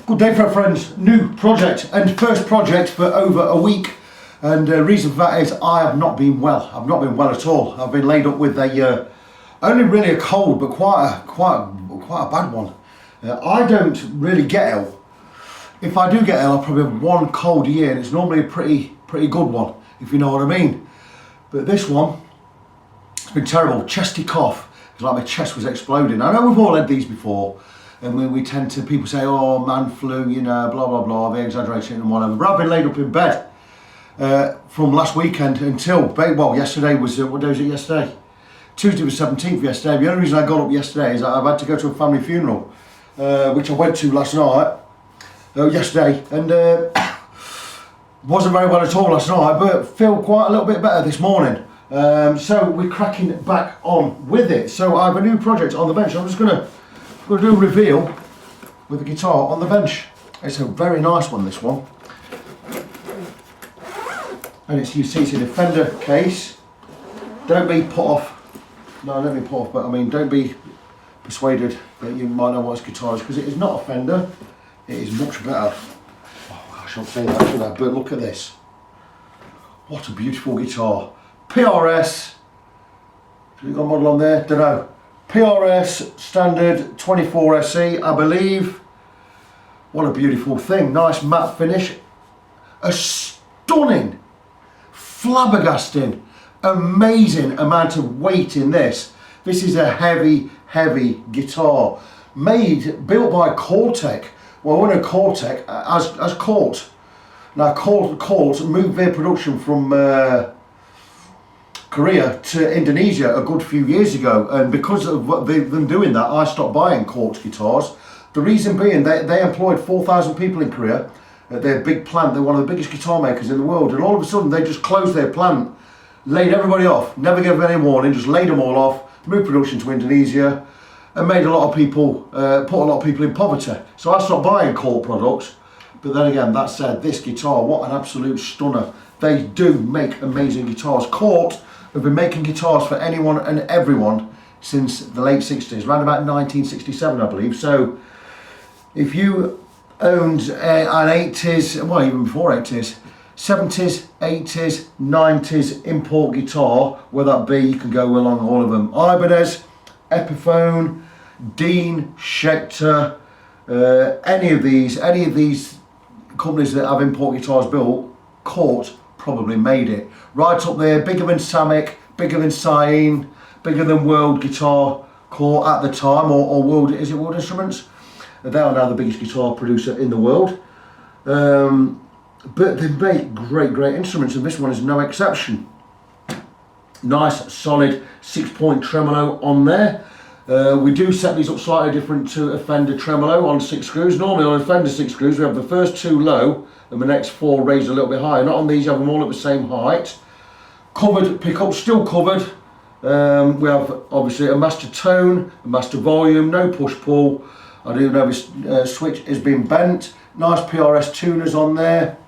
Good day, friends. New project and first project for over a week, and the reason for that is I have not been well. I've not been well at all. I've been laid up with a only really a cold, but quite a bad one. I don't really get ill. If I do get ill, I probably have one cold a year, and it's normally a pretty good one, if you know what I mean. But this one, it's been terrible. Chesty cough. It's like my chest was exploding. I know we've all had these before. And we tend to, people say, oh, man flu, you know, blah, blah, blah, they're exaggerating and whatever. But I've been laid up in bed from last weekend until, well, yesterday was, what day was it yesterday? Tuesday was 17th yesterday. The only reason I got up yesterday is I've had to go to a family funeral, which I went to last night, yesterday, and wasn't very well at all last night, but feel quite a little bit better this morning. So we're cracking back on with it. So I have a new project on the bench. I'm just going to do a reveal with the guitar on the bench. It's a very nice one, this one. And it's, you see, it's in a Fender case. Don't be put off, no, don't be put off, but I mean, don't be persuaded that you might know what this guitar is, because it is not a Fender. It is much better. Oh, I shouldn't say that, should I? But look at this. What a beautiful guitar. PRS, have you got a model on there? Don't know. PRS Standard 24 SE, I believe. What a beautiful thing. Nice matte finish. A stunning, flabbergasting, amazing amount of weight in this. This is a heavy guitar. Built by Cortec. Well, I know Cortec as Cort. Now, Cort moved their production from Korea to Indonesia a good few years ago, and because of them doing that, I stopped buying Cort guitars. The reason being, they employed 4,000 people in Korea at their big plant. They're one of the biggest guitar makers in the world, and all of a sudden they just closed their plant, laid everybody off, never gave them any warning, just laid them all off, moved production to Indonesia, and made a lot of people, put a lot of people in poverty. So I stopped buying Cort products. But then again, that said, this guitar, what an absolute stunner. They do make amazing guitars. Cort have been making guitars for anyone and everyone since the late 60s, around about 1967, I believe. So if you owned an 80s, well, even before 80s, 70s, 80s, 90s import guitar, whether that be, you can go along all of them. Ibanez, Epiphone, Dean, Schecter, any of these companies that have import guitars built, Cort probably made it. Right up there, bigger than Samick, bigger than Cyan, bigger than World Guitar Cort at the time, or World, is it World Instruments? They are now the biggest guitar producer in the world. But they make great instruments, and this one is no exception. Nice, solid 6-point tremolo on there. We do set these up slightly different to a Fender tremolo on 6 screws. Normally on a Fender 6 screws, we have the first 2 low and the next 4 raised a little bit higher. Not on these, you have them all at the same height. Covered pickup, still covered. We have obviously a master tone, a master volume, no push pull. I do know this switch has been bent. Nice PRS tuners on there.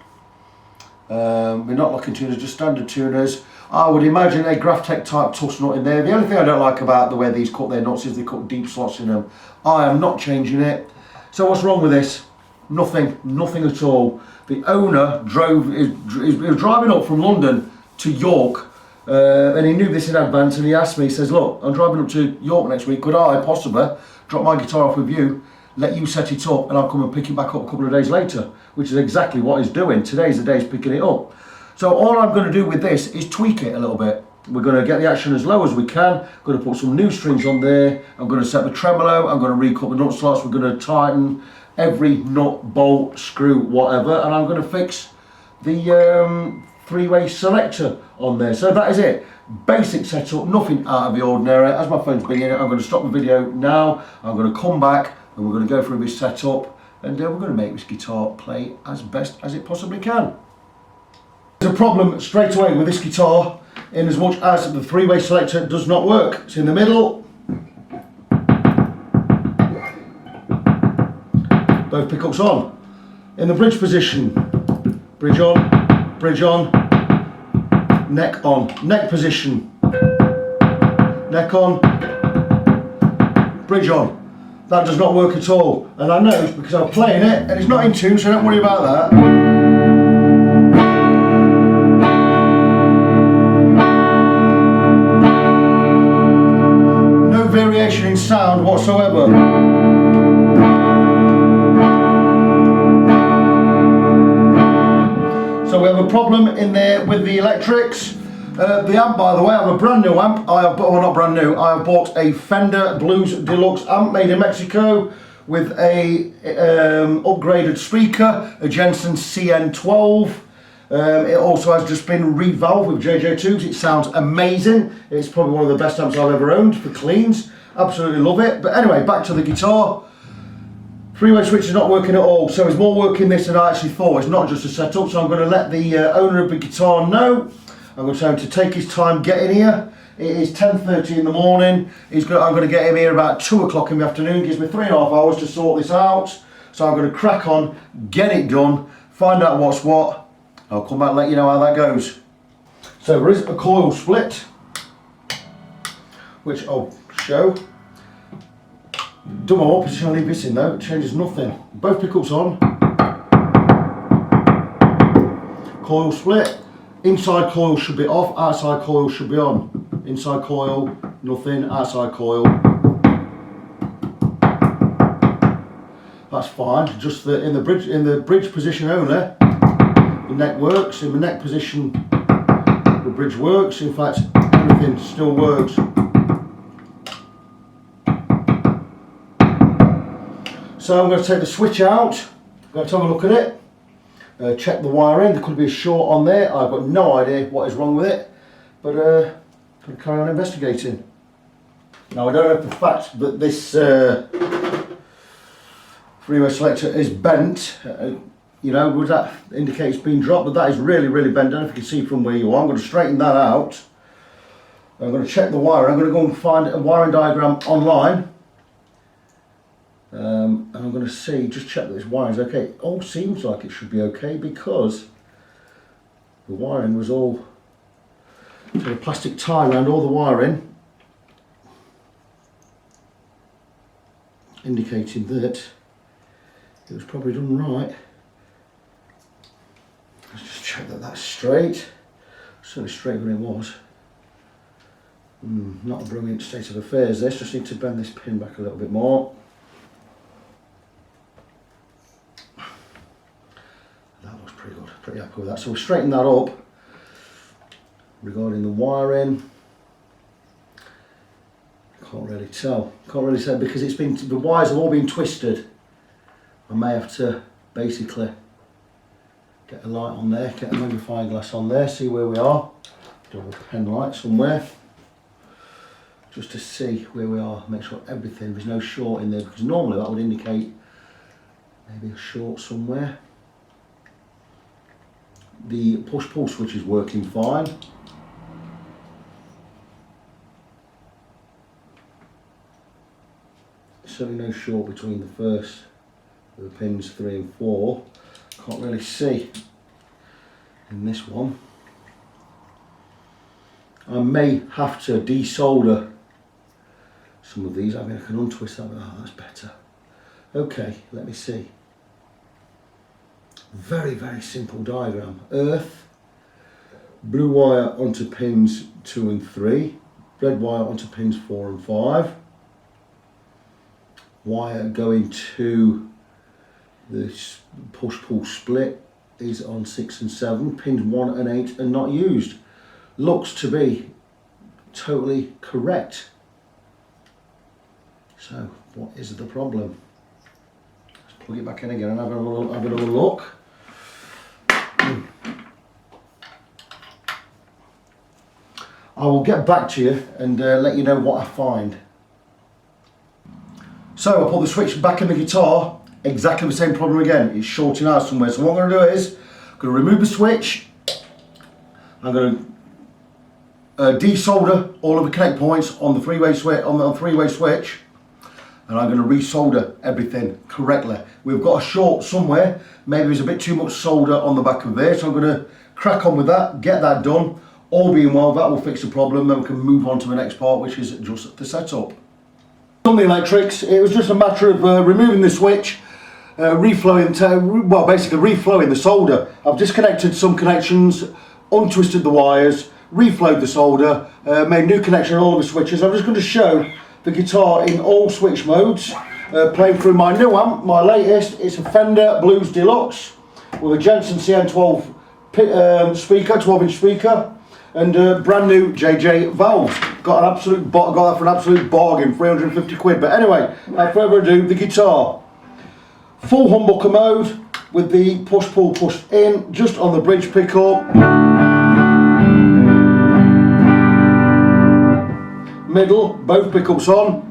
We're not locking tuners, just standard tuners. I would imagine a Graphtec type tuss nut in there. The only thing I don't like about the way these cut their nuts is they cut deep slots in them. I am not changing it. So what's wrong with this? Nothing at all. The owner was driving up from London to York, and he knew this in advance, and he asked me, he says, look, I'm driving up to York next week, could I possibly drop my guitar off with you, let you set it up, and I'll come and pick it back up a couple of days later, which is exactly what he's doing. Today's the day he's picking it up. So all I'm going to do with this is tweak it a little bit. We're going to get the action as low as we can. I'm going to put some new strings on there. I'm going to set the tremolo. I'm going to recut the nut slots. We're going to tighten every nut, bolt, screw, whatever. And I'm going to fix the 3-way selector on there. So that is it. Basic setup, nothing out of the ordinary. As my phone's being in it, I'm going to stop the video now. I'm going to come back and we're going to go through this setup. And we're going to make this guitar play as best as it possibly can. There's a problem straight away with this guitar, in as much as the 3-way selector does not work. It's in the middle. Both pickups on. In the bridge position. Bridge on, neck on. Neck position. Neck on, bridge on. that does not work at all. And I know because I'm playing it and it's not in tune, so don't worry about that. No variation in sound whatsoever. So we have a problem in there with the electrics. The amp, by the way, I have a brand new amp. I have, well, not brand new. I have bought a Fender Blues Deluxe amp made in Mexico with a upgraded speaker, a Jensen CN12. It also has just been revalved with JJ tubes. It sounds amazing. It's probably one of the best amps I've ever owned for cleans. Absolutely love it. But anyway, back to the guitar. Three-way switch is not working at all, so it's more working this than I actually thought. It's not just a setup, so I'm going to let the owner of the guitar know. I'm going to tell him to take his time getting here. It is 10:30 in the morning. I'm going to get him here about 2 o'clock in the afternoon. Gives me 3.5 hours to sort this out. So I'm going to crack on, get it done, find out what's what. I'll come back and let you know how that goes. So there is a coil split, which I'll show. Done my up position, I'll leave this in though, it changes nothing. Both pickups on. Coil split. Inside coil should be off, outside coil should be on. Inside coil, nothing, outside coil. That's fine, just in the bridge position only, the neck works. In the neck position, the bridge works. In fact, everything still works. So I'm going to take the switch out, I'm going to have a look at it, check the wiring. There could be a short on there. I've got no idea what is wrong with it, but I'm going to carry on investigating. Now I don't know if the fact that this three-way selector is bent, you know, would that indicate it's been dropped, but that is really, really bent. I don't know if you can see from where you are. I'm going to straighten that out. I'm going to check the wiring. I'm going to go and find a wiring diagram online. And I'm going to just check that this wiring is okay. It all seems like it should be okay because the wiring was all, so a plastic tie around all the wiring, indicating that it was probably done right. Let's just check that that's straight. Certainly straight when it was. Not a brilliant state of affairs this, just need to bend this pin back a little bit more. Pretty happy with that. So we'll straighten that up. Regarding the wiring, can't really tell because the wires have all been twisted. I may have to basically get a light on there, get a magnifying glass on there, see where we are. Do a pen light somewhere just to see where we are, make sure everything, there's no short in there, because normally that would indicate maybe a short somewhere. The push-pull switch is working fine. Certainly no short between the first of the pins 3 and 4. Can't really see in this one. I may have to desolder some of these. I mean, I can untwist that, but that's better. Okay, let me see. Very, very simple diagram. Earth, blue wire onto pins 2 and 3, red wire onto pins 4 and 5, wire going to the push-pull split is on 6 and 7, pins 1 and 8 are not used. Looks to be totally correct. So what is the problem? Let's plug it back in again and have another look. I will get back to you and let you know what I find. So I put the switch back in the guitar, exactly the same problem again. It's shorting out somewhere. So what I'm going to do is, I'm going to remove the switch. I'm going to desolder all of the connect points on the three-way switch, and I'm going to resolder everything correctly. We've got a short somewhere. Maybe there's a bit too much solder on the back of there, so I'm going to crack on with that, get that done. All being well, that will fix the problem, then we can move on to the next part, which is just the setup. On the electrics, it was just a matter of removing the switch, reflowing the solder. I've disconnected some connections, untwisted the wires, reflowed the solder, made new connection on all of the switches. I'm just going to show the guitar in all switch modes, playing through my new amp, my latest. It's a Fender Blues Deluxe with a Jensen CN12 speaker, 12-inch speaker, and brand new JJ valves. Got that for an absolute bargain, 350 quid. But anyway, without further ado, the guitar. Full humbucker mode with the push pull push in, just on the bridge pickup. Middle, both pickups on.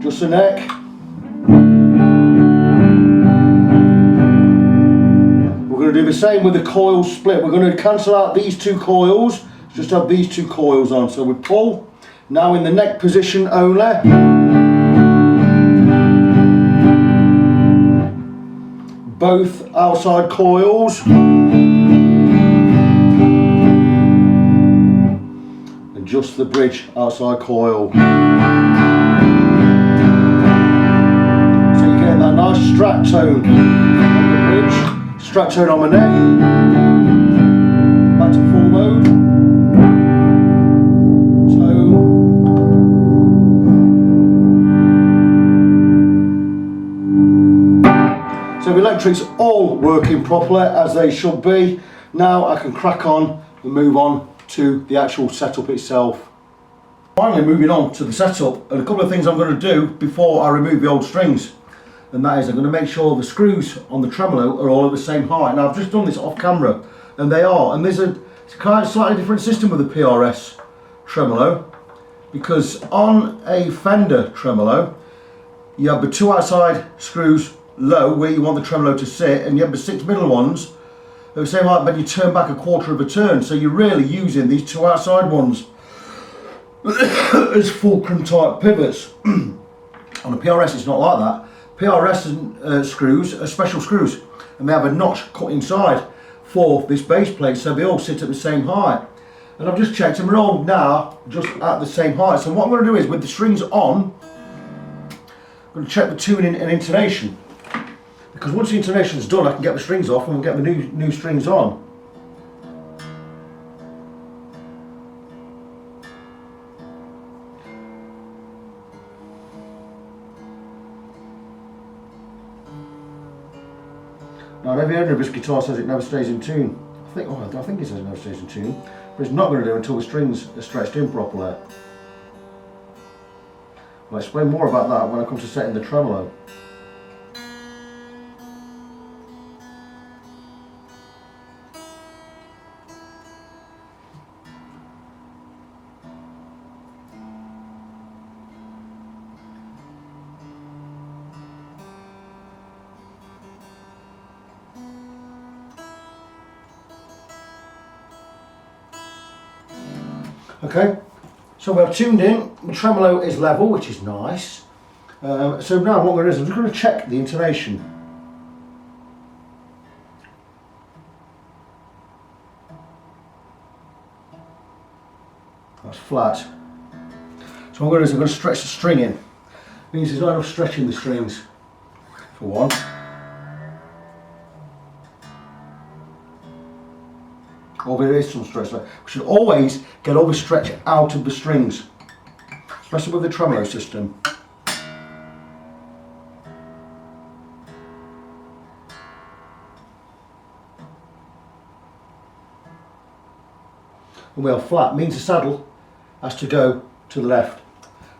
Just the neck. We're going to do the same with the coil split. We're going to cancel out these two coils, just have these two coils on. So we pull, now in the neck position only. Both outside coils. Just the bridge outside coil. So you're getting that nice strat tone on the bridge, strat tone on the neck. Back to full mode. So the electrics all working properly as they should be. Now I can crack on and move on to the actual setup itself. Finally, moving on to the setup, and a couple of things I'm going to do before I remove the old strings, and that is I'm going to make sure the screws on the tremolo are all at the same height. Now I've just done this off camera, and they are, and there's a kind of slightly different system with the PRS tremolo, because on a Fender tremolo you have the two outside screws low where you want the tremolo to sit, and you have the 6 middle ones at the same height, but you turn back a quarter of a turn, so you're really using these two outside ones as fulcrum type pivots. On a PRS it's not like that. PRS screws are special screws, and they have a notch cut inside for this base plate, so they all sit at the same height. And I've just checked and they're all now just at the same height. So what I'm going to do is, with the strings on, I'm going to check the tuning and intonation. Because once the intonation is done, I can get the strings off and we'll get the new strings on. Now, every owner of this guitar says it never stays in tune. I think it says it never stays in tune, but it's not going to do until the strings are stretched in properly. I'll explain more about that when I come to setting the tremolo. Okay, so we're tuned in, the tremolo is level, which is nice. So now what we're going to do is I'm just going to check the intonation. That's flat. So what I'm going to do is I'm going to stretch the string in. It means there's not enough stretching the strings, for one. Or there is some stretch. We should always get all the stretch out of the strings, especially with the tremolo system. When we are flat, means the saddle has to go to the left.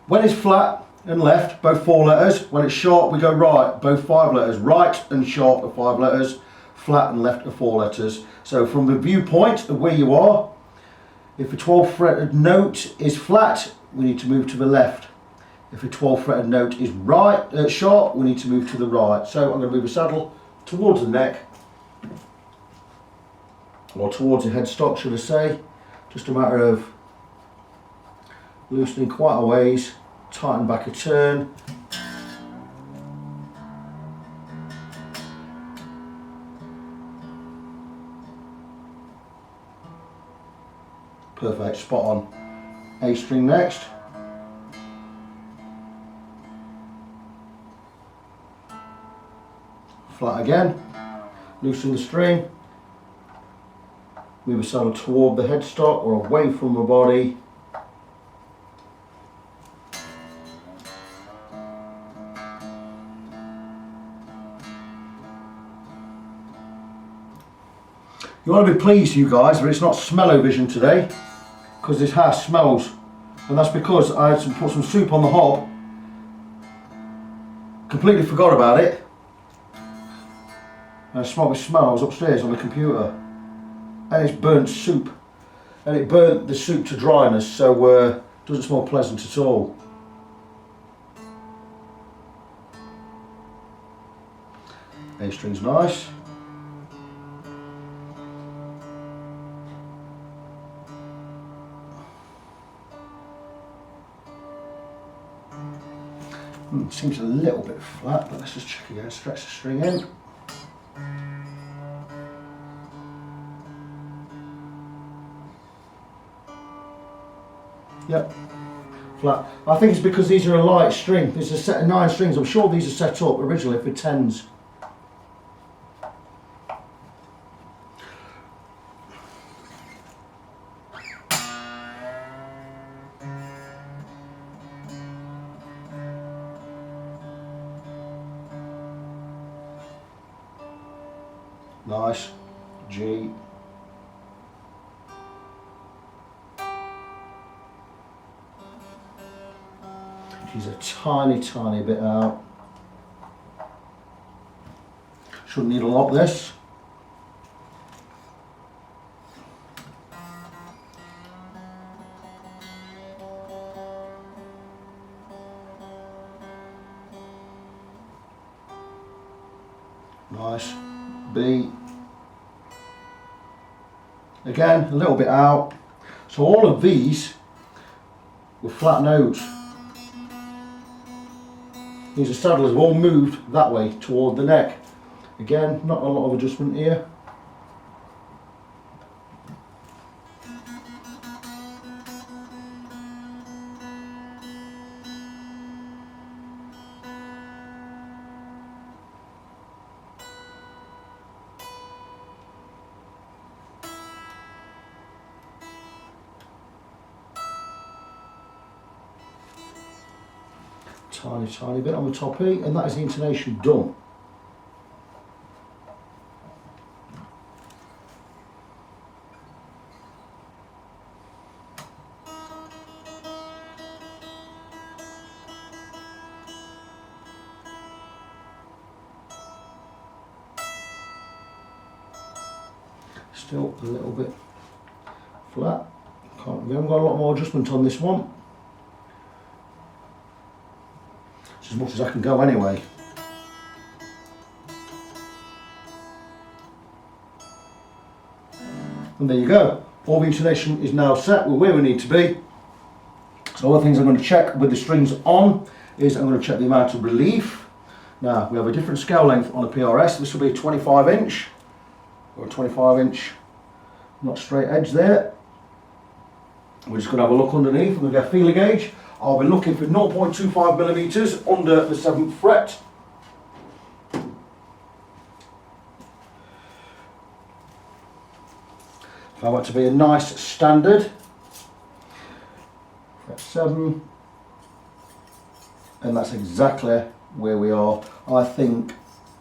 When it's flat and left, both 4 letters. When it's short, we go right, both 5 letters. Right and short are 5 letters. Flat and left are 4 letters. So from the viewpoint of where you are, if a 12th fretted note is flat, we need to move to the left. If a 12th fretted note is sharp, we need to move to the right. So I'm going to move the saddle towards the neck, or towards the headstock, should I say. Just a matter of loosening quite a ways, tighten back a turn. Perfect, spot on. A string next. Flat again. Loosen the string. Move the saddle toward the headstock or away from the body. You want to be pleased, you guys, that it's not smell-o-vision today, because this house smells, and that's because I had to put some soup on the hob, completely forgot about it, and I smelled the smell. I was upstairs on the computer, and it's burnt soup, and it burnt the soup to dryness, so it doesn't smell pleasant at all. A string's nice. Seems a little bit flat, but let's just check again. Stretch the string in. Yep, flat. I think it's because these are a light string. There's a set of 9 strings. I'm sure these are set up originally for 10s. Nice. G. She's a tiny bit out. Shouldn't need a lot this. Nice. B. Again, a little bit out. So all of these were flat notes. These saddlers have all moved that way toward the neck. Again, not a lot of adjustment here. Tiny bit on the top E, and that is the intonation done. Still a little bit flat. We haven't got a lot more adjustment on this one. As much as I can go anyway. And there you go. All the intonation is now set. We're where we need to be. So all the things I'm going to check with the strings on is I'm going to check the amount of relief. Now we have a different scale length on a PRS. This will be a 25 inch or a 25 inch, not straight edge there. We're just going to have a look underneath. I'm going to get a feeler gauge. I'll be looking for 0.25 millimeters under the 7th fret. I want it to be a nice standard. Fret 7. And that's exactly where we are. I think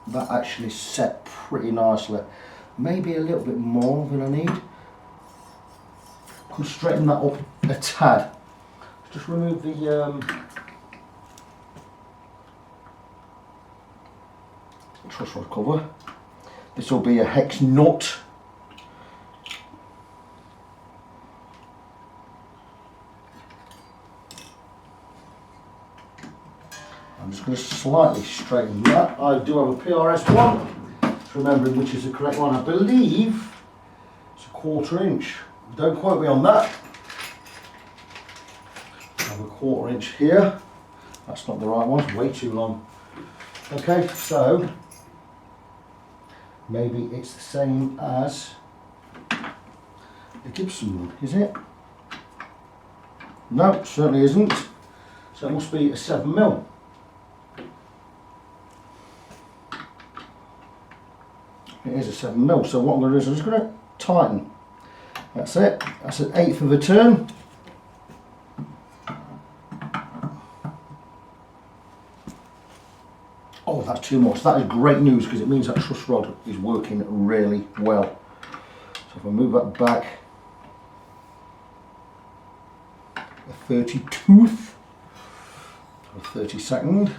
that actually set pretty nicely. Maybe a little bit more than I need. Can straighten that up a tad. Just remove the truss rod cover. This will be a hex nut. I'm just going to slightly straighten that. I do have a PRS one. Remembering which is the correct one. I believe it's a 1/4 inch. Don't quote me on that. I have a 1/4 inch here. That's not the right one, it's way too long. Okay, so maybe it's the same as the Gibson one, is it? No, certainly isn't. So it must be a 7mm. It is a 7mm, so what I'm going to do is I'm just going to tighten. That's it. That's an 1/8 of a turn. Oh, that's too much. That is great news because it means that truss rod is working really well. So if I move that back a 32th, or 32nd.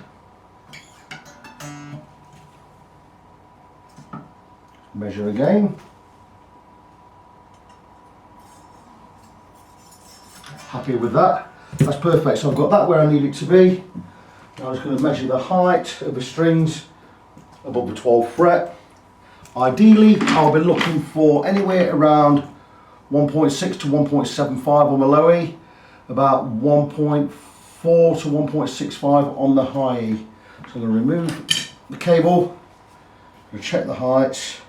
Measure again. Happy with that. That's perfect. So I've got that where I need it to be. Now I'm just going to measure the height of the strings above the 12th fret. Ideally, I'll be looking for anywhere around 1.6 to 1.75 on the low E, about 1.4 to 1.65 on the high E. So I'm going to remove the cable, I'm going to check the heights.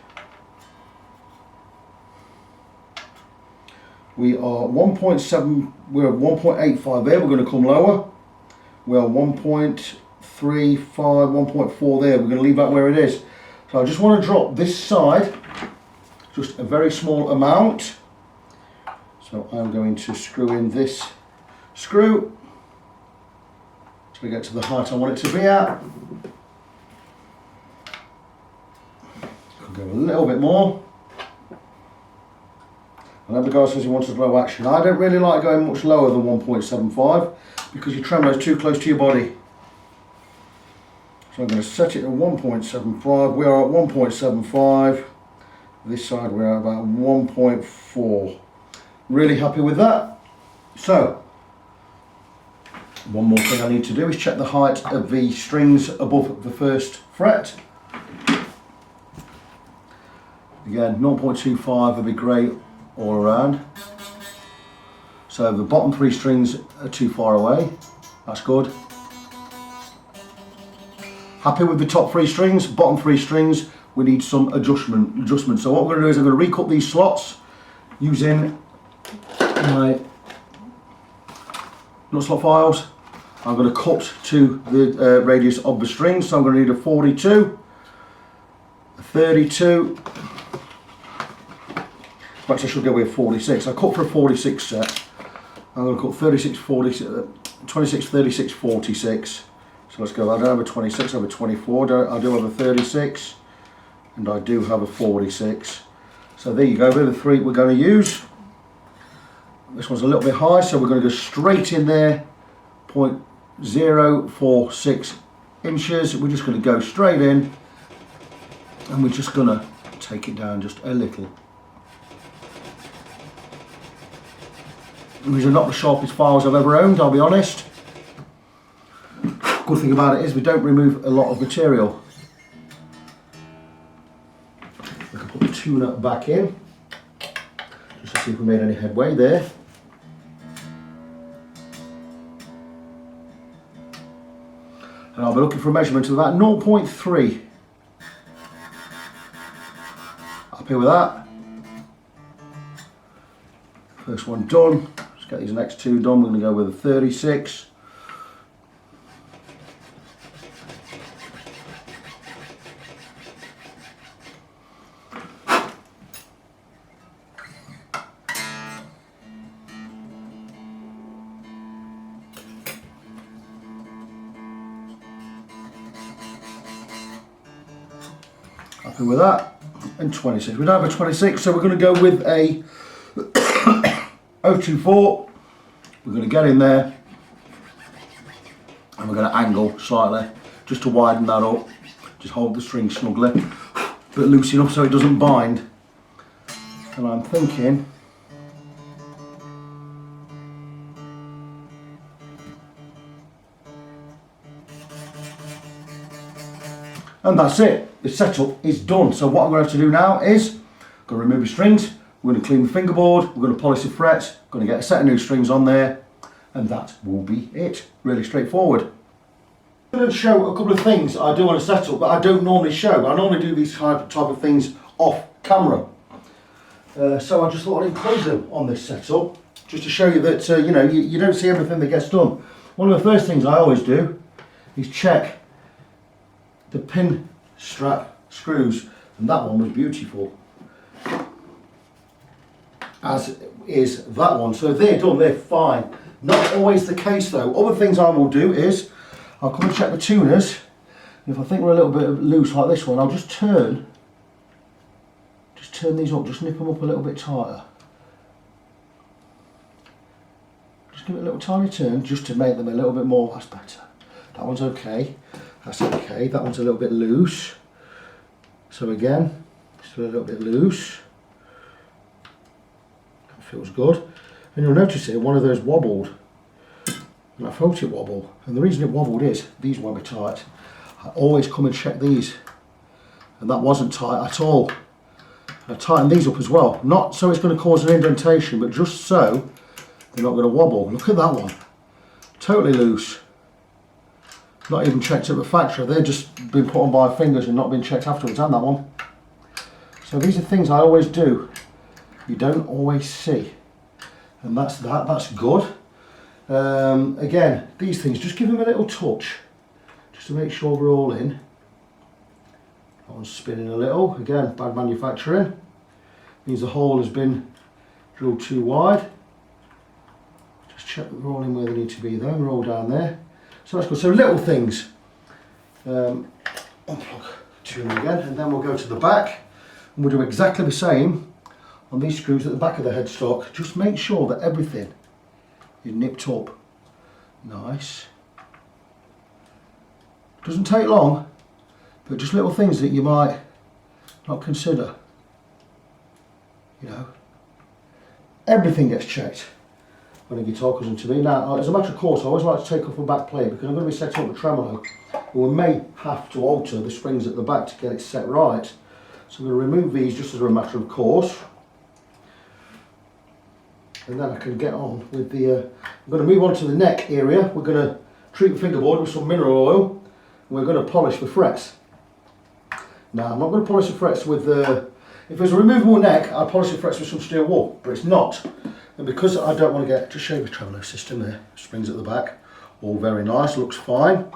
We are 1.7, we're at 1.85 there, we're going to come lower. We're 1.35, 1.4 there, we're going to leave that where it is. So I just want to drop this side, just a very small amount. So I'm going to screw in this screw to get to the height I want it to be at. I'll go a little bit more. Another guy says he wants a low action. I don't really like going much lower than 1.75 because your tremolo is too close to your body. So I'm going to set it at 1.75. We are at 1.75. This side we're at about 1.4. Really happy with that. So, one more thing I need to do is check the height of the strings above the first fret. Again, 0.25 would be great all around. So the bottom 3 strings are too far away. That's good. Happy with the top 3 strings. Bottom 3 strings, we need some adjustment. So what we're going to do is I'm going to recut these slots using my nut slot files. I'm going to cut to the radius of the strings. So I'm going to need a 42, a 32. Perhaps I should go with a 46. I cut for a 46 set. I'm going to cut 36, 46, 26, 36, 46. So let's go. I don't have a 26, I have a 24. I do have a 36, and I do have a 46. So there you go. They're the 3 we're going to use. This one's a little bit high, so we're going to go straight in there. 0.046 inches. We're just going to go straight in, and we're just going to take it down just a little. These are not the sharpest files I've ever owned, I'll be honest. Good thing about it is we don't remove a lot of material. We can put the tuner back in, just to see if we made any headway there. And I'll be looking for a measurement of about 0.3. Happy with that. First one done. Let's get these next 2 done. We're going to go with a 36. Happy with that. And 26. We don't have a 26, so we're going to go with a 024. We're going to get in there and we're going to angle slightly just to widen that up. Just hold the string snugly but loose enough so it doesn't bind. And I'm thinking and that's it. The setup is done. So what I'm going to have to do now is I'm going to remove the strings. We're going to clean the fingerboard, we're going to polish the frets, going to get a set of new strings on there, and that will be it. Really straightforward. I'm going to show a couple of things I do on a setup that I don't normally show. I normally do these type of things off camera. So I just thought I'd include them on this setup, just to show you that you know, you don't see everything that gets done. One of the first things I always do is check the pin strap screws, and that one was beautiful, as is that one. So they're done, they're fine. Not always the case though. Other things I will do is I'll come and check the tuners, and if I think we're a little bit loose like this one, I'll just turn these up, just nip them up a little bit tighter. Just give it a little tiny turn just to make them a little bit more. That's better. That one's okay. That's okay. That one's a little bit loose. So again, still a little bit loose. That feels good. And you'll notice here one of those wobbled. And I felt it wobble. And the reason it wobbled is these won't be tight. I always come and check these. And that wasn't tight at all. I tightened these up as well. Not so it's going to cause an indentation, but just so they're not going to wobble. Look at that one. Totally loose. Not even checked at the factory. They've just been put on by fingers and not been checked afterwards. And that one. So these are things I always do. You don't always see. And that's that. That's good. Again, these things, just give them a little touch. Just to make sure we're all in. That one's spinning a little. Again, bad manufacturing. Means the hole has been drilled too wide. Just check that we're all in where they need to be there. We're all down there. So that's good. So little things. Unplug tuner again, and then we'll go to the back. And we'll do exactly the same on these screws at the back of the headstock. Just make sure that everything is nipped up. Nice. Doesn't take long, but just little things that you might not consider. You know, everything gets checked when a guitar comes into me. Now, as a matter of course, I always like to take off the back plate because I'm going to be setting up the tremolo. And we may have to alter the springs at the back to get it set right. So I'm going to remove these just as a matter of course. And then I can get on with the, I'm going to move on to the neck area. We're going to treat the fingerboard with some mineral oil. We're going to polish the frets. Now I'm not going to polish the frets with if there's a removable neck, I'll polish the frets with some steel wool, but it's not. And because I don't want to get, just show you the tremolo system there, springs at the back, all very nice, looks fine.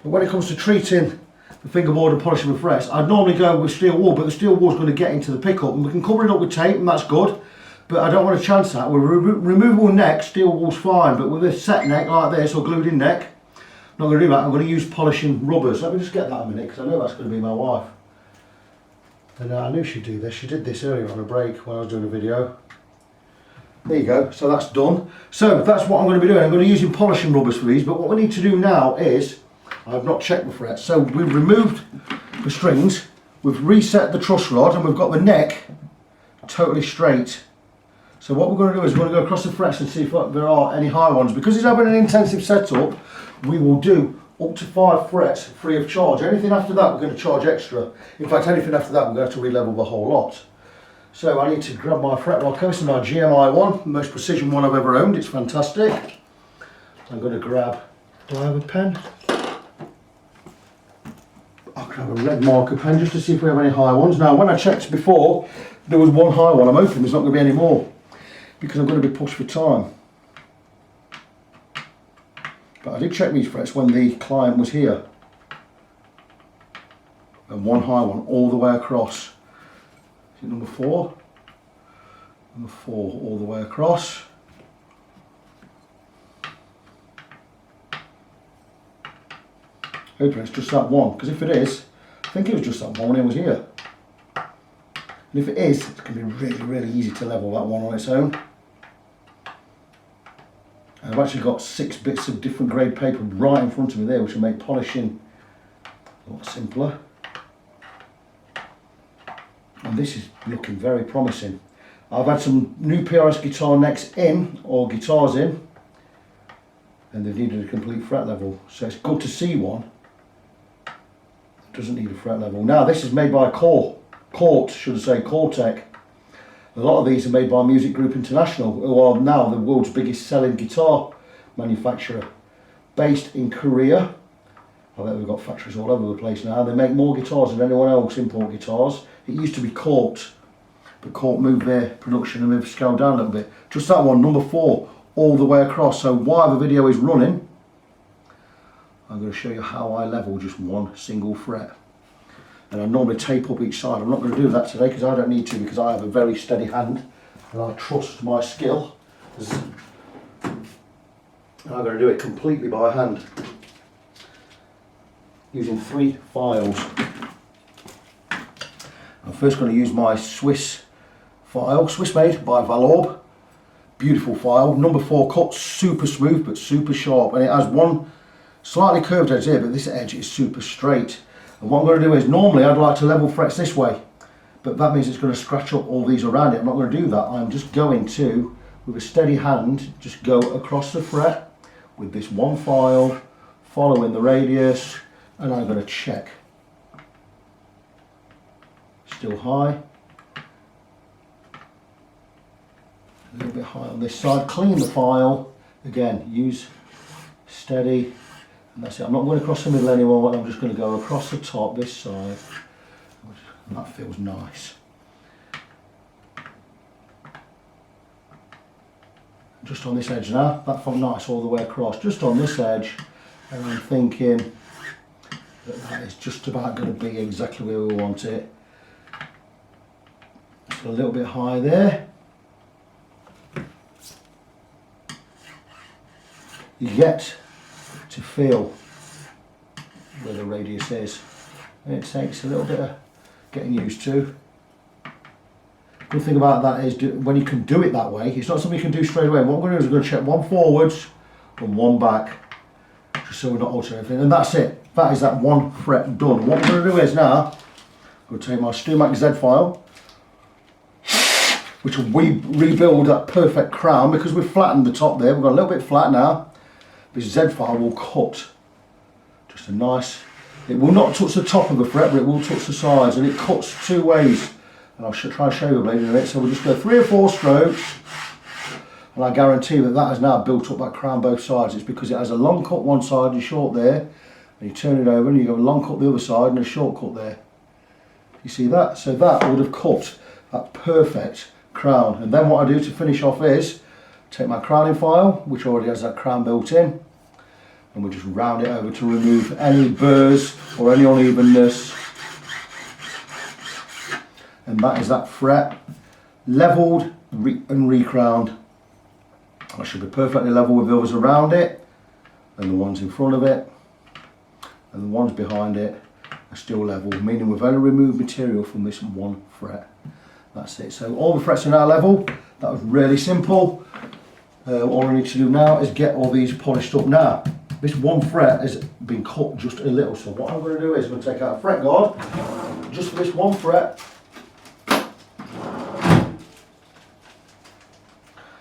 But when it comes to treating the fingerboard and polishing the frets, I'd normally go with steel wool, but the steel wool is going to get into the pickup, and we can cover it up with tape, and that's good. But I don't want to chance that. With a removable neck, steel wool's fine, but with a set neck like this, or glued in neck, I'm not going to do that. I'm going to use polishing rubbers. Let me just get that a minute, because I know that's going to be my wife. And I knew she'd do this. She did this earlier on a break when I was doing a video. There you go. So that's done. So that's what I'm going to be doing. I'm going to be using polishing rubbers for these. But what we need to do now is, I've not checked the frets. So we've removed the strings. We've reset the truss rod, and we've got the neck totally straight. So what we're going to do is we're going to go across the frets and see if there are any high ones. Because it's having an intensive setup, we will do up to 5 frets free of charge. Anything after that we're going to charge extra. In fact, anything after that we're going to have to re-level the whole lot. So I need to grab my fret rocker. This is my GMI one, the most precision one I've ever owned. It's fantastic. I'm going to grab, do I have a pen? I'll grab a red marker pen just to see if we have any high ones. Now when I checked before, there was one high one. I'm hoping there's not going to be any more, because I'm going to be pushed for time. But I did check these frets when the client was here. And one high one all the way across. Is it number 4? Number 4 all the way across. Hoping it's just that one, because if it is, I think it was just that one when it was here. And if it is, it's going to be really, really easy to level that one on its own. And I've actually got 6 bits of different grade paper right in front of me there, which will make polishing a lot simpler. And this is looking very promising. I've had some new PRS guitar necks in, or guitars in, and they've needed a complete fret level. So it's good to see one that doesn't need a fret level. Now this is made by Cortec. A lot of these are made by Music Group International, who are now the world's biggest selling guitar manufacturer, based in Korea. I bet we've got factories all over the place now. They make more guitars than anyone else import guitars. It used to be Cort, but can't move their production and move scale down a little bit. Just that one, number 4, all the way across. So while the video is running, I'm going to show you how I level just one single fret. And I normally tape up each side. I'm not going to do that today because I don't need to, because I have a very steady hand and I trust my skill. And I'm going to do it completely by hand using 3 files. I'm first going to use my Swiss file, Swiss made by Valorbe. Beautiful file, number 4 cut, super smooth but super sharp, and it has one slightly curved edge here, but this edge is super straight. And what I'm going to do is, normally I'd like to level frets this way, but that means it's going to scratch up all these around it. I'm not going to do that. I'm just going to, with a steady hand, just go across the fret with this one file, following the radius, and I'm going to check. Still high. A little bit high on this side. Clean the file. Again, use steady. And that's it. I'm not going across the middle anymore. I'm just going to go across the top, this side. And that feels nice. Just on this edge now. That felt nice all the way across. Just on this edge. And I'm thinking that is just about going to be exactly where we want it. So a little bit high there. You get to feel where the radius is. And it takes a little bit of getting used to. Good thing about that is when you can do it that way, it's not something you can do straight away. What I'm going to do is I'm going to check one forwards and one back, just so we're not altering anything. And that's it. That is that one fret done. What I'm going to do is now, I'm going to take my Stumac Z file, which will rebuild that perfect crown, because we've flattened the top there. We've got a little bit flat now. This Z file will cut just a nice, it will not touch the top of the fret, but it will touch the sides, and it cuts 2 ways. And I'll try and show you a blade in a minute. So we'll just go 3 or 4 strokes, and I guarantee that that has now built up that crown both sides. It's because it has a long cut one side and short there, and you turn it over and you go a long cut the other side and a short cut there. You see that? So that would have cut that perfect crown. And then what I do to finish off is take my crowning file, which already has that crown built in, and we just round it over to remove any burrs or any unevenness. And that is that fret levelled and recrowned. That should be perfectly level with the others around it, and the ones in front of it, and the ones behind it are still level, meaning we've only removed material from this one fret. That's it. So all the frets are now level. That was really simple. All I need to do now is get all these polished up. Now, this one fret has been cut just a little, so what I'm going to do is I'm going to take out a fret guard, just for this one fret.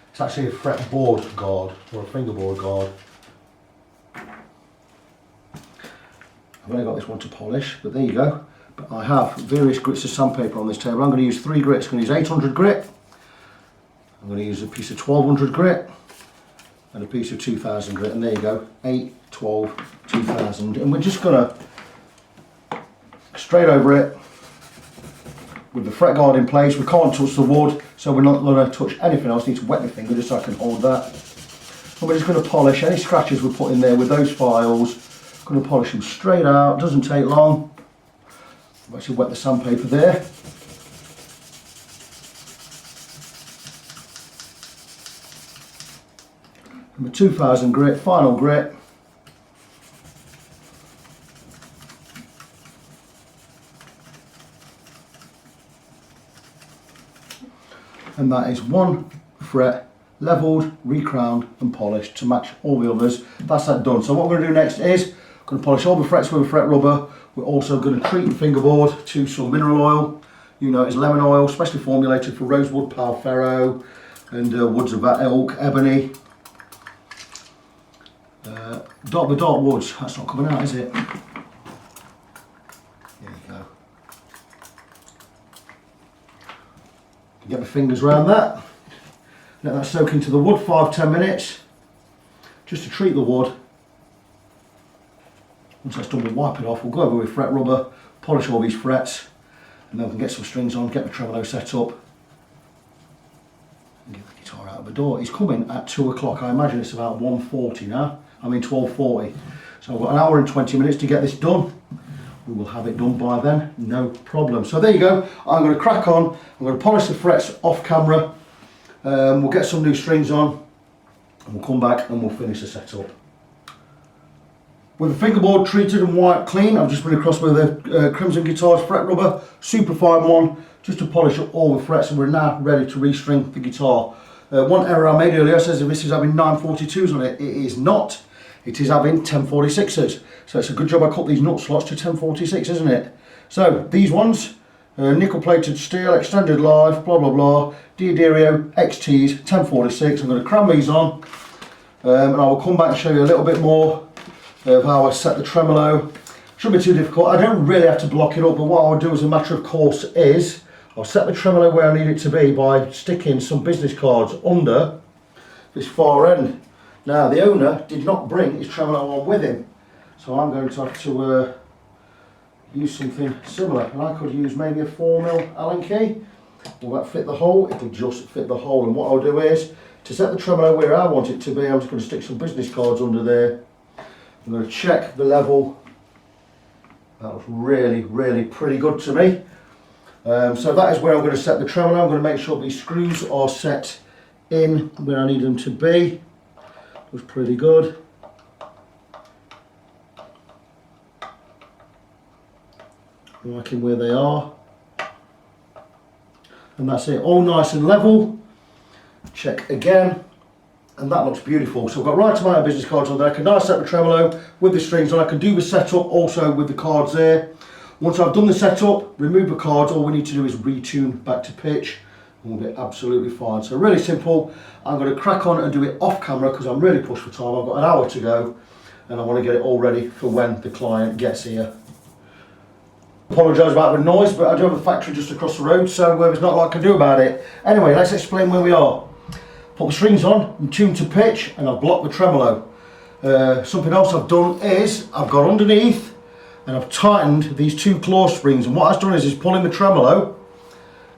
It's actually a fretboard guard, or a fingerboard guard. I've only got this one to polish, but there you go. But I have various grits of sandpaper on this table. I'm going to use 3 grits. I'm going to use 800 grit. I'm going to use a piece of 1200 grit and a piece of 2000 grit, and there you go, 8, 12, 2000, and we're just going to straight over it with the fret guard in place. We can't touch the wood, so we're not going to touch anything else. I need to wet my finger just so I can hold that. And we're just going to polish any scratches we put in there with those files. I'm going to polish them straight out, doesn't take long. I've actually wet the sandpaper there. And the 2000 grit, final grit. And that is one fret levelled, recrowned and polished to match all the others. That's that done. So what we're going to do next is I'm going to polish all the frets with a fret rubber. We're also going to treat the fingerboard to some mineral oil. You know, it's lemon oil, specially formulated for rosewood, pal ferro and woods of that ilk, ebony. The dark woods, that's not coming out, is it? There you go. Get my fingers around that. Let that soak into the wood 5-10 minutes, just to treat the wood. Once that's done, we'll wipe it off. We'll go over with fret rubber, polish all these frets, and then we can get some strings on, get the tremolo set up, the door. He's coming at 2 o'clock. I imagine it's about 1:40 now. I mean 12:40. So I've got an hour and 20 minutes to get this done. We will have it done by then, no problem. So there you go. I'm going to crack on. I'm going to polish the frets off camera. We'll get some new strings on. And we'll come back and we'll finish the setup. With the fingerboard treated and wiped clean, I've just been across with a Crimson Guitars fret rubber, super fine one, just to polish up all the frets, and we're now ready to restring the guitar. One error I made earlier says if this is having 942s on it. It is not. It is having 1046s. So it's a good job I cut these nut slots to 1046, isn't it? So these ones, nickel plated steel, extended live, blah blah blah, Diodario XTs, 1046. I'm going to cram these on, and I will come back and show you a little bit more of how I set the tremolo. Shouldn't be too difficult. I don't really have to block it up, but what I'll do as a matter of course is I'll set the tremolo where I need it to be by sticking some business cards under this far end. Now the owner did not bring his tremolo on with him, so I'm going to have to use something similar, and I could use maybe a 4mm Allen key. Will that fit the hole? It'll just fit the hole, and what I'll do is to set the tremolo where I want it to be, I'm just going to stick some business cards under there. I'm going to check the level. That was really pretty good to me. So that is where I'm going to set the tremolo. I'm going to make sure these screws are set in where I need them to be. Looks pretty good. Liking where they are. And that's it, all nice and level. Check again. And that looks beautiful. So I've got right amount of business cards on there. I can now set the tremolo with the strings on. I can do the setup also with the cards there. Once I've done the setup, remove the cards, all we need to do is retune back to pitch and we'll be absolutely fine. So really simple. I'm going to crack on and do it off camera because I'm really pushed for time. I've got an hour to go and I want to get it all ready for when the client gets here. Apologise about the noise, but I do have a factory just across the road, so there's not a lot I can do about it. Anyway, let's explain where we are. Put the strings on, I'm tuned to pitch, and I've blocked the tremolo. Something else I've done is I've got underneath and I've tightened these two claw springs, and what I've done is pulling the tremolo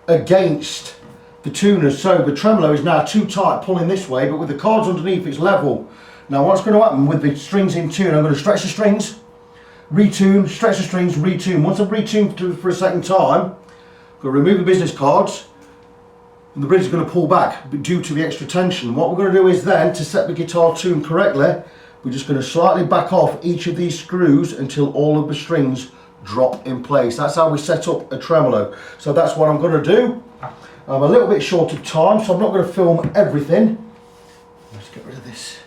against the tuners, so the tremolo is now too tight pulling this way, but with the cards underneath it's level. Now what's going to happen with the strings in tune, I'm going to stretch the strings, retune, stretch the strings, retune. Once I've retuned for a second time, I'm going to remove the business cards, and the bridge is going to pull back due to the extra tension. What we're going to do is then, to set the guitar tune correctly, we're just going to slightly back off each of these screws until all of the strings drop in place. That's how we set up a tremolo. So that's what I'm going to do. I'm a little bit short of time, so I'm not going to film everything. Let's get rid of this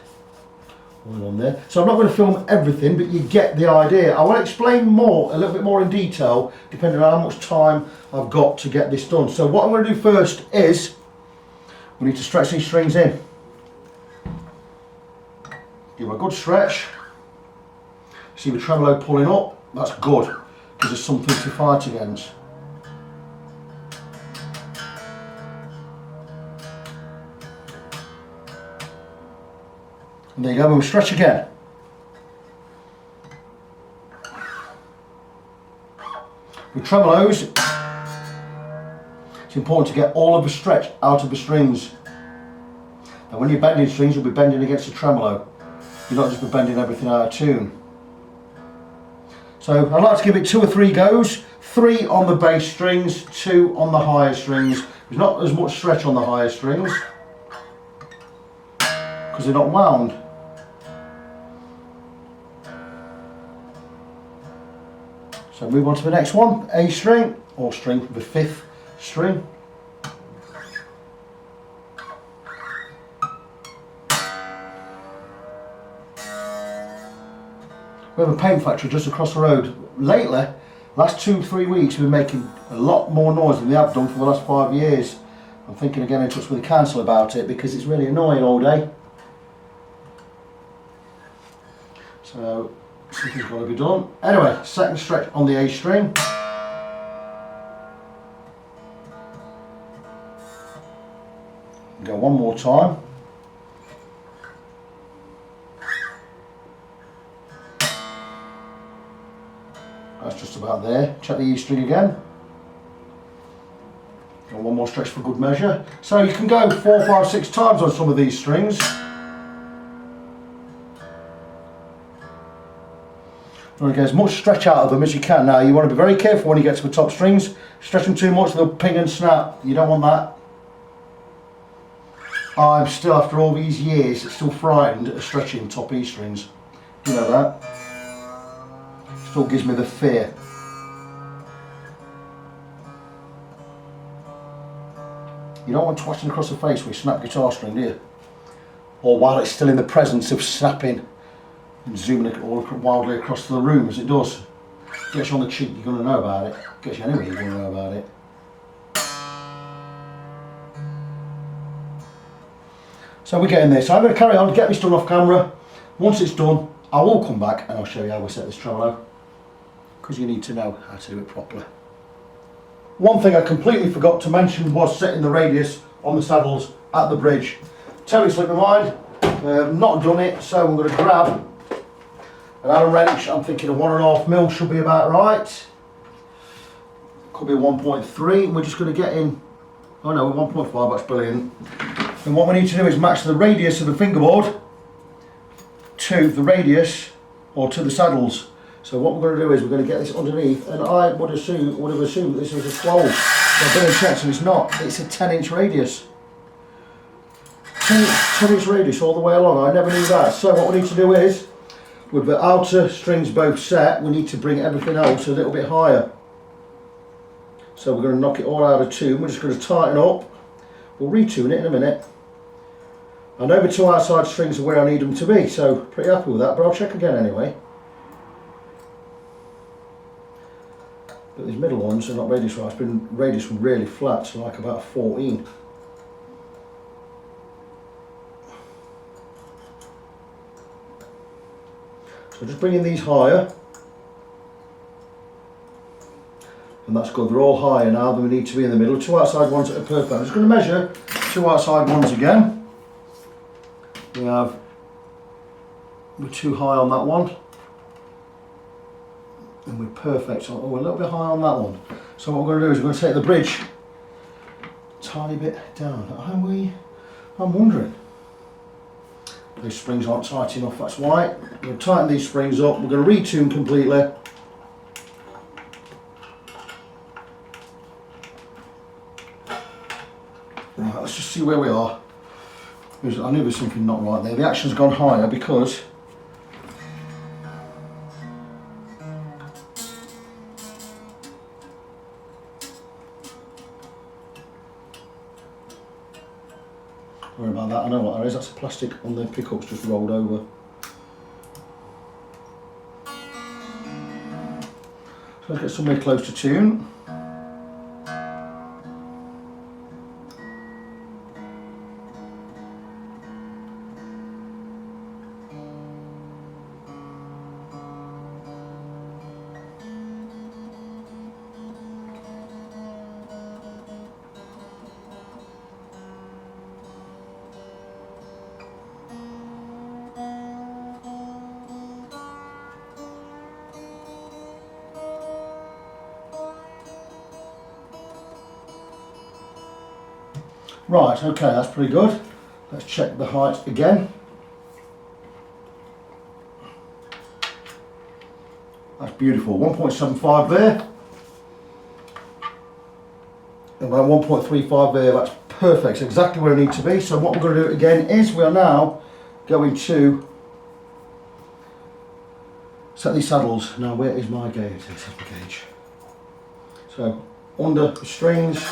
oil on there. So I'm not going to film everything, but you get the idea. I will explain more, a little bit more in detail, depending on how much time I've got to get this done. So what I'm going to do first is we need to stretch these strings in. Give a good stretch. See the tremolo pulling up? That's good, because there's something to fight against. And there you go, we'll stretch again. With tremolos, it's important to get all of the stretch out of the strings. And when you're bending strings, you'll be bending against the tremolo. You'll not just be bending everything out of tune. So I like to give it 2 or 3 goes. 3 on the bass strings, 2 on the higher strings. There's not as much stretch on the higher strings because they're not wound. So move on to the next one, A string, or string, the 5th string. We have a paint factory just across the road. Lately, last 2-3 weeks, we've been making a lot more noise than they have done for the last 5 years. I'm thinking of getting in touch with the council about it because it's really annoying all day. So something's got to be done. Anyway, second stretch on the A string. Go one more time. That's just about there. Check the E string again. Got one more stretch for good measure. So you can go 4, 5, 6 times on some of these strings. You want to get as much stretch out of them as you can. Now you want to be very careful when you get to the top strings. Stretch them too much, they'll ping and snap. You don't want that. I'm still, after all these years, still frightened of stretching top E strings. You know that? Still gives me the fear. You don't want twatting across the face with a snap guitar string, do you? Or while it's still in the presence of snapping and zooming all wildly across the room as it does. Gets you on the cheek, you're going to know about it. Gets you anywhere, you're going to know about it. So we're getting this. So I'm going to carry on, get this done off camera. Once it's done, I will come back and I'll show you how we set this tremolo, because you need to know how to do it properly. One thing I completely forgot to mention was setting the radius on the saddles at the bridge. Totally slipped my mind. Not done it, so I'm going to grab an Allen wrench. I'm thinking a 1.5mm should be about right. Could be 1.3, and we're just going to get in. Oh no, 1.5, that's brilliant. And what we need to do is match the radius of the fingerboard to the radius, or to the saddles. So what we're going to do is we're going to get this underneath, and I would have assumed that this was a 12. So I've been and checked, and it's not. It's a 10-inch radius. 10-inch radius all the way along. I never knew that. So what we need to do is, with the outer strings both set, we need to bring everything else a little bit higher. So we're going to knock it all out of tune. We're just going to tighten up. We'll retune it in a minute. I know the 2 outside strings are where I need them to be, so pretty happy with that, but I'll check again anyway. But these middle ones are not radius right. It's been radius really flat, so like about 14. So just bringing these higher. And that's good, they're all higher now than we need to be in the middle. 2 outside ones that are perfect. I'm just going to measure 2 outside ones again. We're too high on that one. And we're perfect. So we're a little bit high on that one. So what we're going to do is we're going to take the bridge a tiny bit down. I'm wondering. These springs aren't tight enough, that's why. We're going to tighten these springs up. We're going to retune completely. Right, let's just see where we are. I knew there was something not right there. The action's gone higher because sorry about that, I know what that is. That's the plastic on the pickups just rolled over. So let's get somewhere close to tune. Right, okay, that's pretty good. Let's check the height again. That's beautiful. 1.75 there. And around 1.35 there, that's perfect. It's exactly where I need to be. So what we're going to do again is we are now going to set these saddles. Now where is my gauge? Let's have the gauge. So under the strings,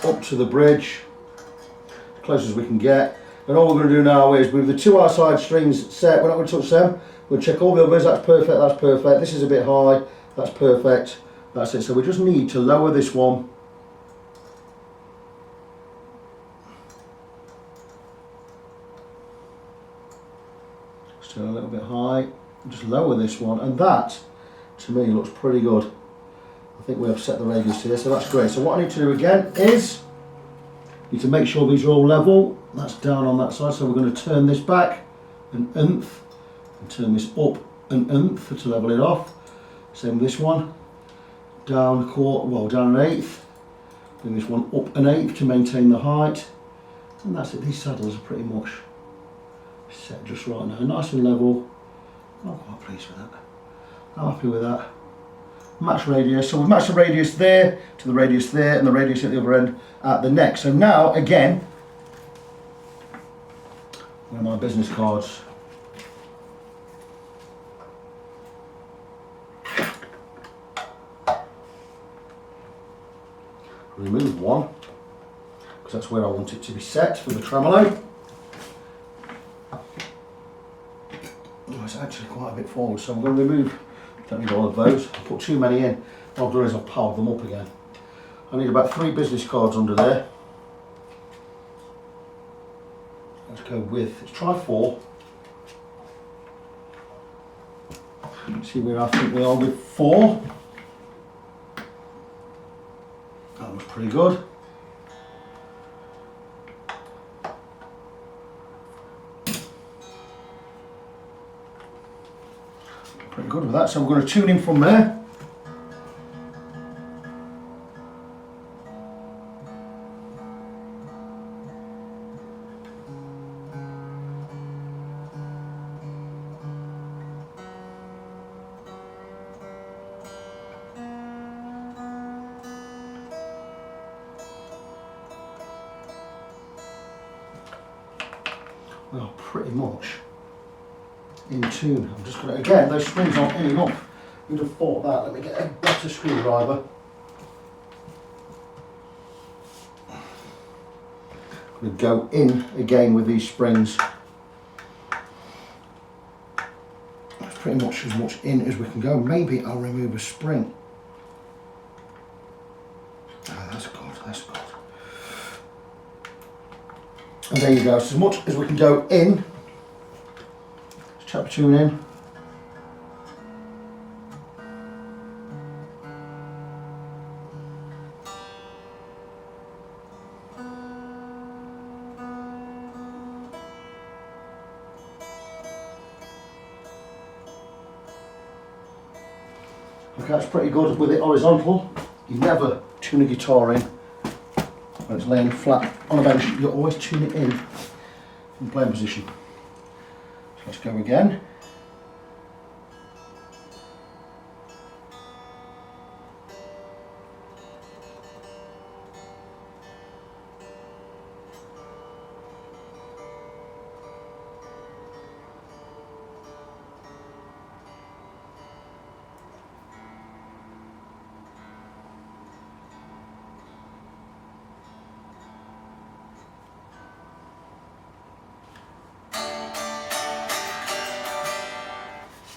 up to the bridge, as close as we can get. And all we're going to do now is with the 2 outside strings set, we're not going to touch them. We'll check all the others. That's perfect, that's perfect. This is a bit high, that's perfect. That's it. So we just need to lower this one. Still a little bit high. Just lower this one, and that to me looks pretty good. I think we have set the radius here, so that's great. So what I need to do again is need to make sure these are all level. That's down on that side, so we're going to turn this back an nth and turn this up an nth to level it off. Same with this one. Down a quarter, well down an eighth, Bring this one up an eighth to maintain the height. And that's it, these saddles are pretty much set just right now. Nice and level. I'm quite pleased with that. I'm happy with that. Match radius, so we've matched the radius there to the radius there and the radius at the other end at the neck. So now, again, where are my business cards? Remove one, because that's where I want it to be set for the tremolo. Oh, it's actually quite a bit forward, so I'm going to remove, don't need all of those. I put too many in. What I've done is I've piled them up again. I need about 3 business cards under there. Let's go with, let's try 4. See where I think we are with 4. That was pretty good. Pretty good with that, so we're going to tune in from there. We are pretty much in tune. I'm just going to, again, those springs aren't in enough. You'd have thought that. Let me get a better screwdriver. I'm going to go in again with these springs. That's pretty much as much in as we can go. Maybe I'll remove a spring. Oh, that's good, that's good. And there you go, so as much as we can go in. Let's tap the tune in. Okay, that's pretty good with it horizontal. You never tune a guitar in when it's laying flat on a bench. You always tune it in playing position. So let's go again.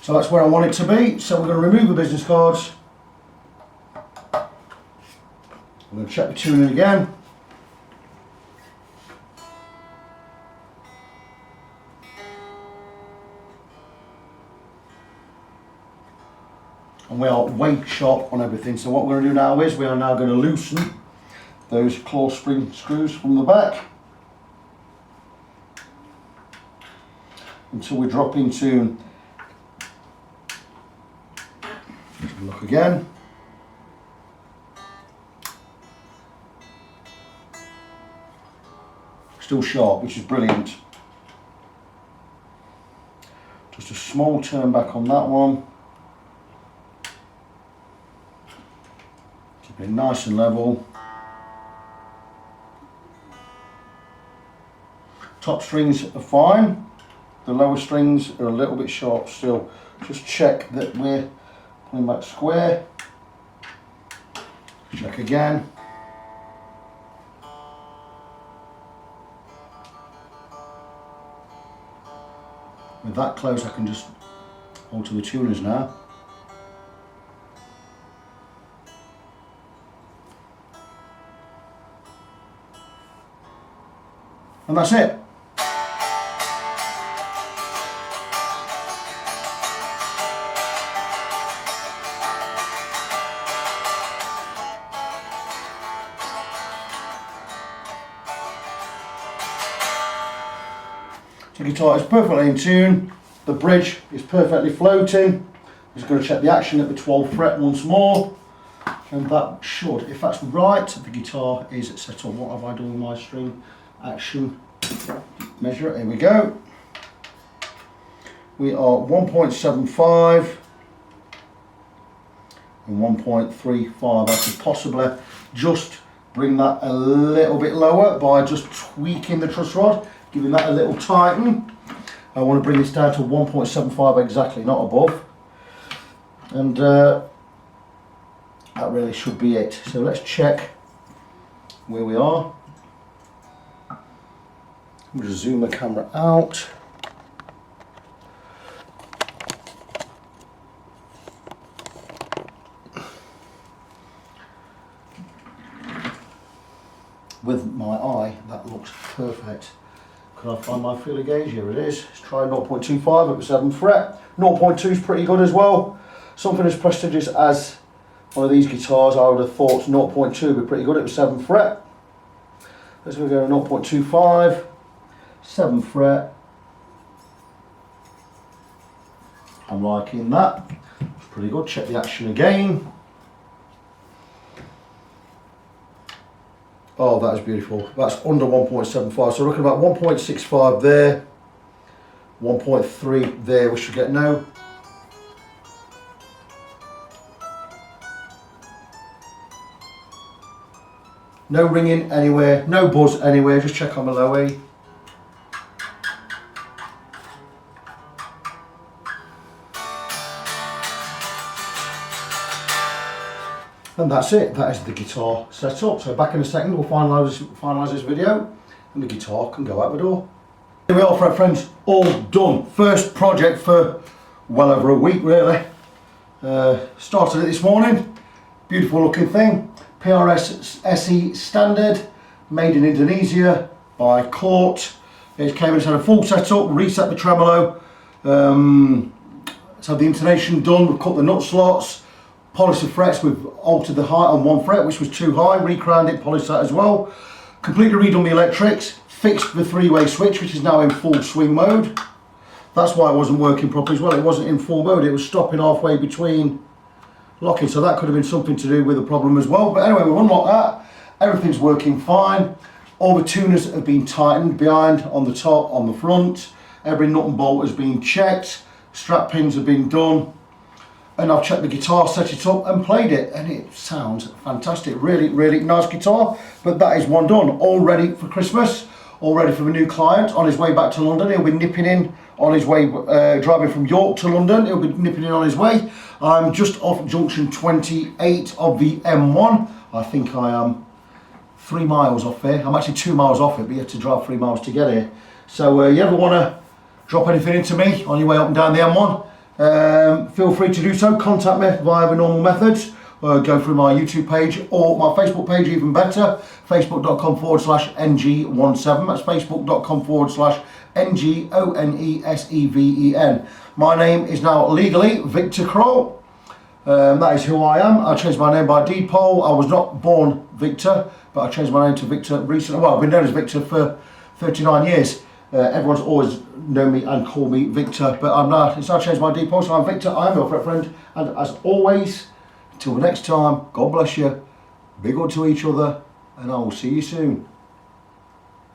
So that's where I want it to be. So we're going to remove the business cards. I'm going to check the tuning again. And we are way sharp on everything. So what we're going to do now is we are now going to loosen those claw spring screws from the back until we drop in tune. Look again. Still sharp, which is brilliant. Just a small turn back on that one. Keep it nice and level. Top strings are fine. The lower strings are a little bit sharp still. Just check that we're pulling back square. Check again. With that close, I can just alter the tuners now. And that's it. The guitar is perfectly in tune, the bridge is perfectly floating. I'm just going to check the action at the 12th fret once more. And that should, if that's right, the guitar is set up. What have I done with my string action measure? Here we go. We are 1.75 and 1.35. I could possibly just bring that a little bit lower by just tweaking the truss rod, giving that a little tighten. I want to bring this down to 1.75 exactly, not above. And that really should be it. So let's check where we are. We'll just zoom the camera out. With my eye, that looks perfect. Can I find my feeler gauge? Here it is. Let's try 0.25 at the 7th fret. 0.2 is pretty good as well. Something as prestigious as one of these guitars, I would have thought 0.2 would be pretty good at the 7th fret. Let's go to 0.25, 7th fret. I'm liking that. It's pretty good. Check the action again. Oh, that is beautiful. That's under 1.75. So we're looking at about 1.65 there, 1.3 there. We should get no. No ringing anywhere, no buzz anywhere, just check on the low E. And that's it, that is the guitar set up. So back in a second we'll finalise this video and the guitar can go out the door. Here we are, friends, all done. First project for well over a week really. Started it this morning, beautiful looking thing. PRS SE Standard, made in Indonesia by Court. It came and had a full setup, reset the tremolo, it's had the intonation done, we've cut the nut slots, polished the frets, we've altered the height on one fret which was too high, recrowned it, polished that as well. Completely redone the electrics, fixed the three-way switch which is now in full swing mode. That's why it wasn't working properly as well, it wasn't in full mode, it was stopping halfway between locking, so that could have been something to do with the problem as well. But anyway, we've unlocked that, everything's working fine. All the tuners have been tightened behind, on the top, on the front. Every nut and bolt has been checked, strap pins have been done, and I've checked the guitar, set it up and played it, and it sounds fantastic. Really, really nice guitar. But that is one done, all ready for Christmas, all ready for the new client on his way back to London. He'll be nipping in on his way, driving from York to London. He'll be nipping in on his way. I'm just off junction 28 of the M1. I think I am 3 miles off there. I'm actually 2 miles off it, but you have to drive 3 miles to get here. So you ever want to drop anything into me on your way up and down the M1, feel free to do so. Contact me via the normal methods. Go through my YouTube page or my Facebook page, even better. Facebook.com/NG17. That's Facebook.com/NGONESEVEN. My name is now legally Victor Kroll. That is who I am. I changed my name by deed poll. I was not born Victor, but I changed my name to Victor recently. Well, I've been known as Victor for 39 years. Everyone's always known me and called me Victor, but I'm not. It's I changed my deed poll, so I'm Victor. I'm your friend, and as always, until the next time, God bless you, be good to each other, and I will see you soon.